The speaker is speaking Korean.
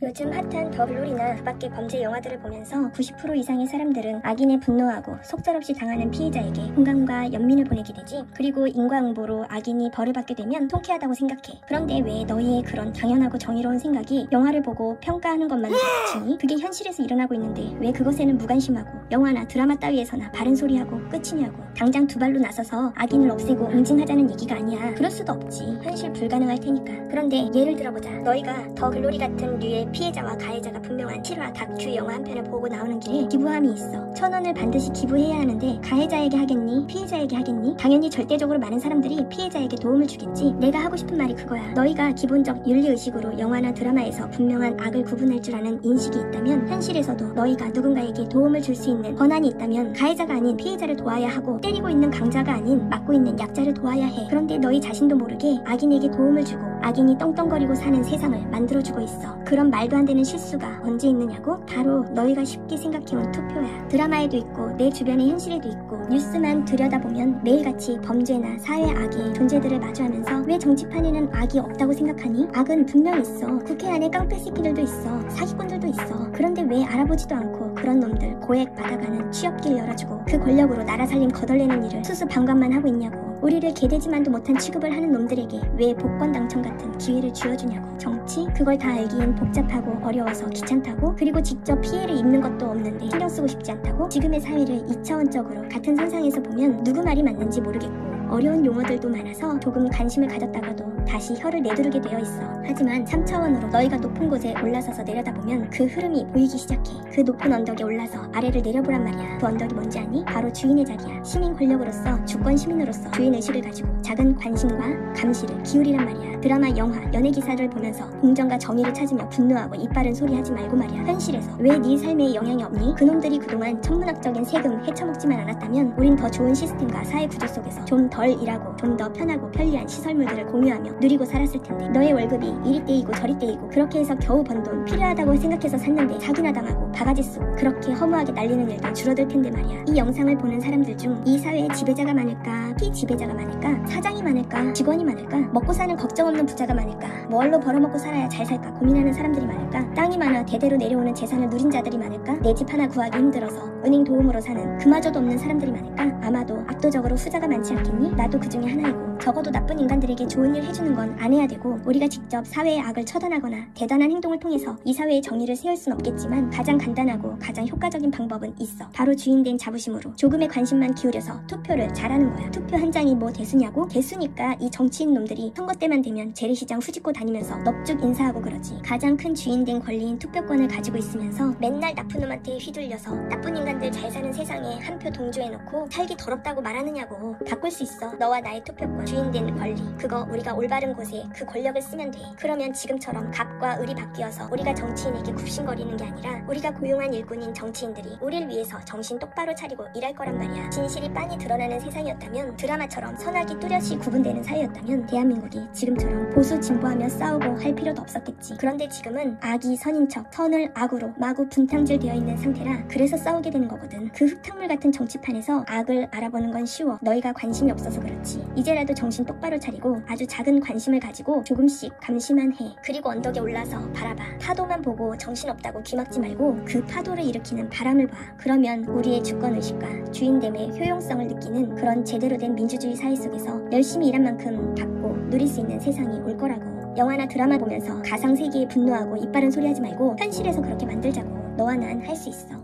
요즘 핫한 더 글로리나 그 밖의 범죄 영화들을 보면서 90% 이상의 사람들은 악인에 분노하고 속절없이 당하는 피해자에게 공감과 연민을 보내게 되지. 그리고 인과응보로 악인이 벌을 받게 되면 통쾌하다고 생각해. 그런데 왜 너희의 그런 당연하고 정의로운 생각이 영화를 보고 평가하는 것만 그치니? 그게 현실에서 일어나고 있는데 왜 그것에는 무관심하고 영화나 드라마 따위에서나 바른 소리하고 끝이냐고. 당장 두 발로 나서서 악인을 없애고 응징하자는 얘기가 아니야. 그럴 수도 없지. 현실 불가능할 테니까. 그런데 예를 들어보자. 너희가 더 글로리 같은 류의 피해자와 가해자가 분명한 실화 다큐 영화 한 편을 보고 나오는 길에 기부함이 있어. 1,000원을 반드시 기부해야 하는데 가해자에게 하겠니? 피해자에게 하겠니? 당연히 절대적으로 많은 사람들이 피해자에게 도움을 주겠지. 내가 하고 싶은 말이 그거야. 너희가 기본적 윤리의식으로 영화나 드라마에서 분명한 악을 구분할 줄 아는 인식이 있다면 현실에서도 너희가 누군가에게 도움을 줄 수 있는 권한이 있다면 가해자가 아닌 피해자를 도와야 하고 때리고 있는 강자가 아닌 맞고 있는 약자를 도와야 해. 그런데 너희 자신도 모르게 악인에게 도움을 주고 악인이 떵떵거리고 사는 세상을 만들어주고 있어. 그런 말도 안 되는 실수가 언제 있느냐고? 바로 너희가 쉽게 생각해온 투표야. 드라마에도 있고 내 주변의 현실에도 있고 뉴스만 들여다보면 매일같이 범죄나 사회 악의 존재들을 마주하면서 왜 정치판에는 악이 없다고 생각하니? 악은 분명 있어. 국회 안에 깡패 새끼들도 있어. 사기꾼들도 있어. 그런데 왜 알아보지도 않고 그런 놈들 고액 받아가는 취업길 열어주고 그 권력으로 나라 살림 거덜내는 일을 수수방관만 하고 있냐고. 우리를 개돼지만도 못한 취급을 하는 놈들에게 왜 복권 당첨 같은 기회를 쥐어주냐고. 정치? 그걸 다 알기엔 복잡하고 어려워서 귀찮다고? 그리고 직접 피해를 입는 것도 없는데 신경 쓰고 싶지 않다고? 지금의 사회를 2차원적으로 같은 선상에서 보면 누구 말이 맞는지 모르겠고 어려운 용어들도 많아서 조금 관심을 가졌다가도 다시 혀를 내두르게 되어 있어. 하지만 3차원으로 너희가 높은 곳에 올라서서 내려다보면 그 흐름이 보이기 시작해. 그 높은 언덕에 올라서 아래를 내려보란 말이야. 그 언덕이 뭔지 아니? 바로 주인의 자리야. 시민 권력으로서 주권 시민으로서 주인의식을 가지고 작은 관심과 감시를 기울이란 말이야. 드라마, 영화, 연예 기사를 보면서 공정과 정의를 찾으며 분노하고 이빠른 소리 하지 말고 말이야. 현실에서 왜 네 삶에 영향이 없니? 그놈들이 그동안 천문학적인 세금 헤쳐먹지만 않았다면 우린 더 좋은 시스템과 사회 구조 속에서 좀 덜 일하고 좀 더 편하고 편리한 시설물들을 공유하며 누리고 살았을 텐데. 너의 월급이 이리 떼이고 저리 떼이고 그렇게 해서 겨우 번 돈 필요하다고 생각해서 샀는데 사기나 당하고 바가지 쓰고 그렇게 허무하게 날리는 일도 줄어들 텐데 말이야. 이 영상을 보는 사람들 중 이 사회에 지배자가 많을까? 피지배자가 많을까? 사장이 많을까? 직원이 많을까? 먹고 사는 걱정 없는 부자가 많을까? 뭘로 벌어먹고 살아야 잘 살까 고민하는 사람들이 많을까? 땅이 많아 대대로 내려오는 재산을 누린 자들이 많을까? 내 집 하나 구하기 힘들어서 은행 도움으로 사는 그마저도 없는 사람들이 많을까? 아마도 압도적으로 후자가 많지 않겠니? 나도 그 중에 하나이고 적어도 나쁜 인간들에게 좋은 일 해주는 건 안 해야 되고 우리가 직접 사회의 악을 처단하거나 대단한 행동을 통해서 이 사회의 정의를 세울 순 없겠지만 가장 간단하고 가장 효과적인 방법은 있어. 바로 주인된 자부심으로 조금의 관심만 기울여서 투표를 잘하는 거야. 투표 한 장이 뭐 대수냐고? 대수니까 이 정치인 놈들이 선거 때만 되면 재래시장 후집고 다니면서 넙죽 인사하고 그러지. 가장 큰 주인된 권리인 투표권을 가지고 있으면서 맨날 나쁜 놈한테 휘둘려서 나쁜 인간들 잘 사는 세상에 한 표 동조해놓고 살기 더럽다고 말하느냐고. 바꿀 수 있어. 너와 나의 투표권, 주인된 권리. 그거 우리가 올바른 곳에 그 권력을 쓰면 돼. 그러면 지금처럼 갑과 을이 바뀌어서 우리가 정치인에게 굽신거리는 게 아니라 우리가 고용한 일꾼인 정치인들이 우리를 위해서 정신 똑바로 차리고 일할 거란 말이야. 진실이 빤히 드러나는 세상이었다면, 드라마처럼 선악이 뚜렷이 구분되는 사회였다면 대한민국이 지금처럼 보수 진보하며 싸우고 할 필요도 없었겠지. 그런데 지금은 악이 선인 척 선을 악으로 마구 분탕질 되어 있는 상태라 그래서 싸우게 되는 거거든. 그 흙탕물 같은 정치판에서 악을 알아보는 건 쉬워. 너희가 관심이 없어서 그렇지. 이제라도 정신 똑바로 차리고 아주 작은 관심을 가지고 조금씩 감시만 해. 그리고 언덕에 올라서 바라봐. 파도만 보고 정신없다고 귀막지 말고 그 파도를 일으키는 바람을 봐. 그러면 우리의 주권의식과 주인됨의 효용성을 느끼는 그런 제대로 된 민주주의 사회 속에서 열심히 일한 만큼 받고 누릴 수 있는 세상이 올 거라고. 영화나 드라마 보면서 가상세계에 분노하고 이빠른 소리 하지 말고 현실에서 그렇게 만들자고. 너와 난 할 수 있어.